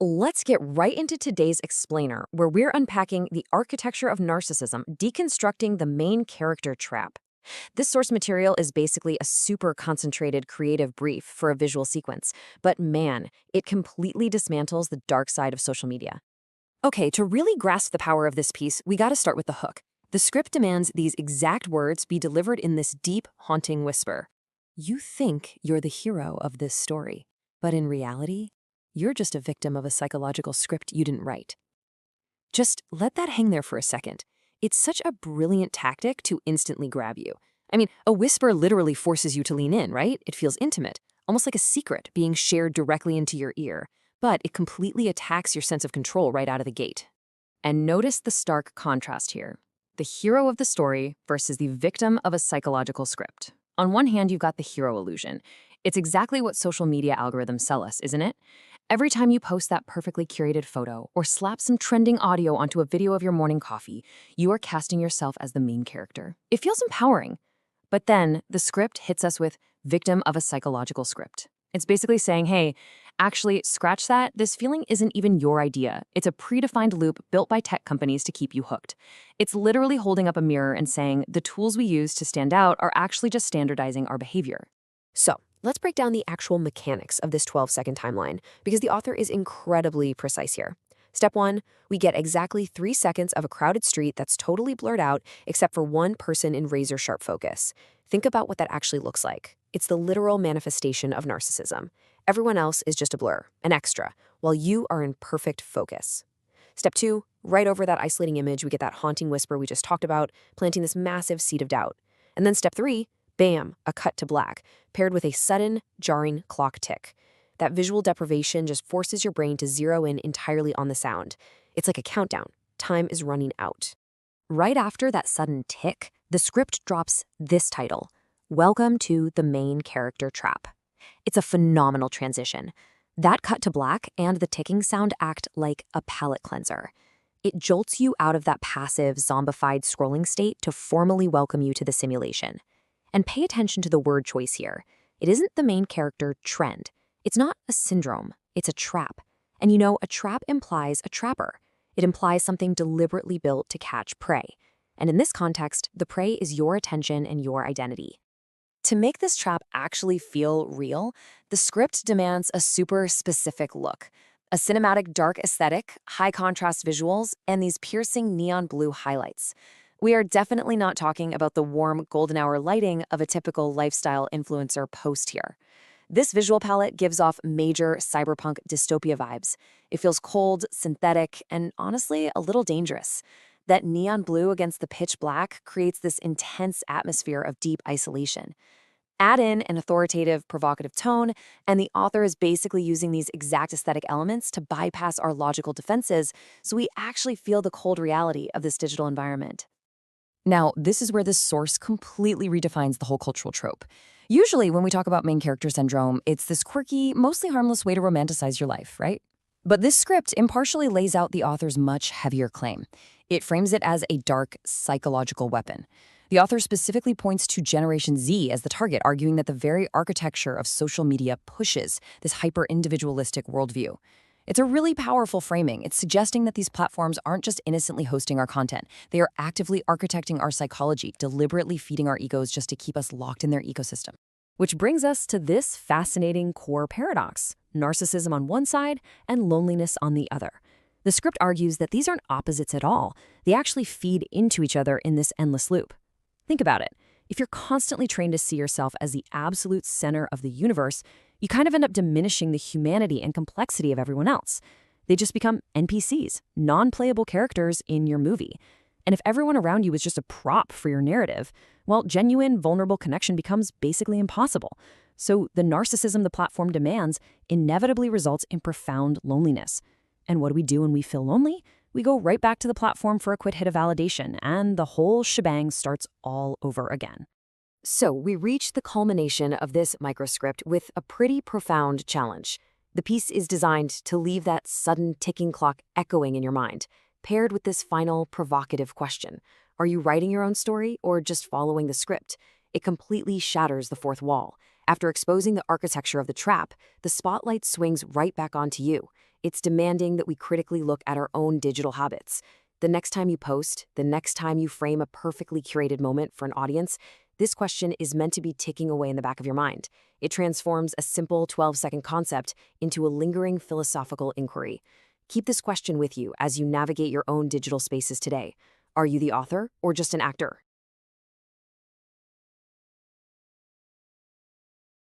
Let's get right into today's explainer, where we're unpacking the architecture of narcissism, deconstructing the main character trap. This source material is basically a super concentrated creative brief for a visual sequence, but man, it completely dismantles the dark side of social media. Okay, to really grasp the power of this piece, we gotta start with the hook. The script demands these exact words be delivered in this deep, haunting whisper. You think you're the hero of this story, but in reality, you're just a victim of a psychological script you didn't write. Just let that hang there for a second. It's such a brilliant tactic to instantly grab you. I mean, a whisper literally forces you to lean in, right? It feels intimate, almost like a secret being shared directly into your ear, but it completely attacks your sense of control right out of the gate. And notice the stark contrast here. The hero of the story versus the victim of a psychological script. On one hand, you've got the hero illusion. It's exactly what social media algorithms sell us, isn't it? Every time you post that perfectly curated photo or slap some trending audio onto a video of your morning coffee, you are casting yourself as the main character. It feels empowering. But then the script hits us with victim of a psychological script. It's basically saying, hey, actually, scratch that. This feeling isn't even your idea. It's a predefined loop built by tech companies to keep you hooked. It's literally holding up a mirror and saying the tools we use to stand out are actually just standardizing our behavior. So, let's break down the actual mechanics of this 12-second timeline, because the author is incredibly precise here. Step 1, we get exactly 3 seconds of a crowded street that's totally blurred out except for one person in razor-sharp focus. Think about what that actually looks like. It's the literal manifestation of narcissism. Everyone else is just a blur, an extra, while you are in perfect focus. Step 2, right over that isolating image, we get that haunting whisper we just talked about, planting this massive seed of doubt. And then step 3, bam, a cut to black, paired with a sudden, jarring clock tick. That visual deprivation just forces your brain to zero in entirely on the sound. It's like a countdown. Time is running out. Right after that sudden tick, the script drops this title, Welcome to the Main Character Trap. It's a phenomenal transition. That cut to black and the ticking sound act like a palate cleanser. It jolts you out of that passive, zombified scrolling state to formally welcome you to the simulation. And pay attention to the word choice here. It isn't the main character trend. It's not a syndrome, it's a trap. And you know, a trap implies a trapper. It implies something deliberately built to catch prey. And in this context, the prey is your attention and your identity. To make this trap actually feel real, the script demands a super specific look. A cinematic dark aesthetic, high contrast visuals, and these piercing neon blue highlights. We are definitely not talking about the warm golden hour lighting of a typical lifestyle influencer post here. This visual palette gives off major cyberpunk dystopia vibes. It feels cold, synthetic, and honestly, a little dangerous. That neon blue against the pitch black creates this intense atmosphere of deep isolation. Add in an authoritative, provocative tone, and the author is basically using these exact aesthetic elements to bypass our logical defenses so we actually feel the cold reality of this digital environment. Now, this is where this source completely redefines the whole cultural trope. Usually, when we talk about main character syndrome, it's this quirky, mostly harmless way to romanticize your life, right? But this script impartially lays out the author's much heavier claim. It frames it as a dark, psychological weapon. The author specifically points to Generation Z as the target, arguing that the very architecture of social media pushes this hyper-individualistic worldview. It's a really powerful framing. It's suggesting that these platforms aren't just innocently hosting our content. They are actively architecting our psychology, deliberately feeding our egos just to keep us locked in their ecosystem. Which brings us to this fascinating core paradox: narcissism on one side and loneliness on the other. The script argues that these aren't opposites at all. They actually feed into each other in this endless loop. Think about it. If you're constantly trained to see yourself as the absolute center of the universe, you kind of end up diminishing the humanity and complexity of everyone else. They just become NPCs, non-playable characters in your movie. And if everyone around you is just a prop for your narrative, well, genuine, vulnerable connection becomes basically impossible. So the narcissism the platform demands inevitably results in profound loneliness. And what do we do when we feel lonely? We go right back to the platform for a quick hit of validation, and the whole shebang starts all over again. So we reach the culmination of this microscript with a pretty profound challenge. The piece is designed to leave that sudden ticking clock echoing in your mind, paired with this final provocative question. Are you writing your own story or just following the script? It completely shatters the fourth wall. After exposing the architecture of the trap, the spotlight swings right back onto you. It's demanding that we critically look at our own digital habits. The next time you post, the next time you frame a perfectly curated moment for an audience, this question is meant to be ticking away in the back of your mind. It transforms a simple 12-second concept into a lingering philosophical inquiry. Keep this question with you as you navigate your own digital spaces today. Are you the author or just an actor?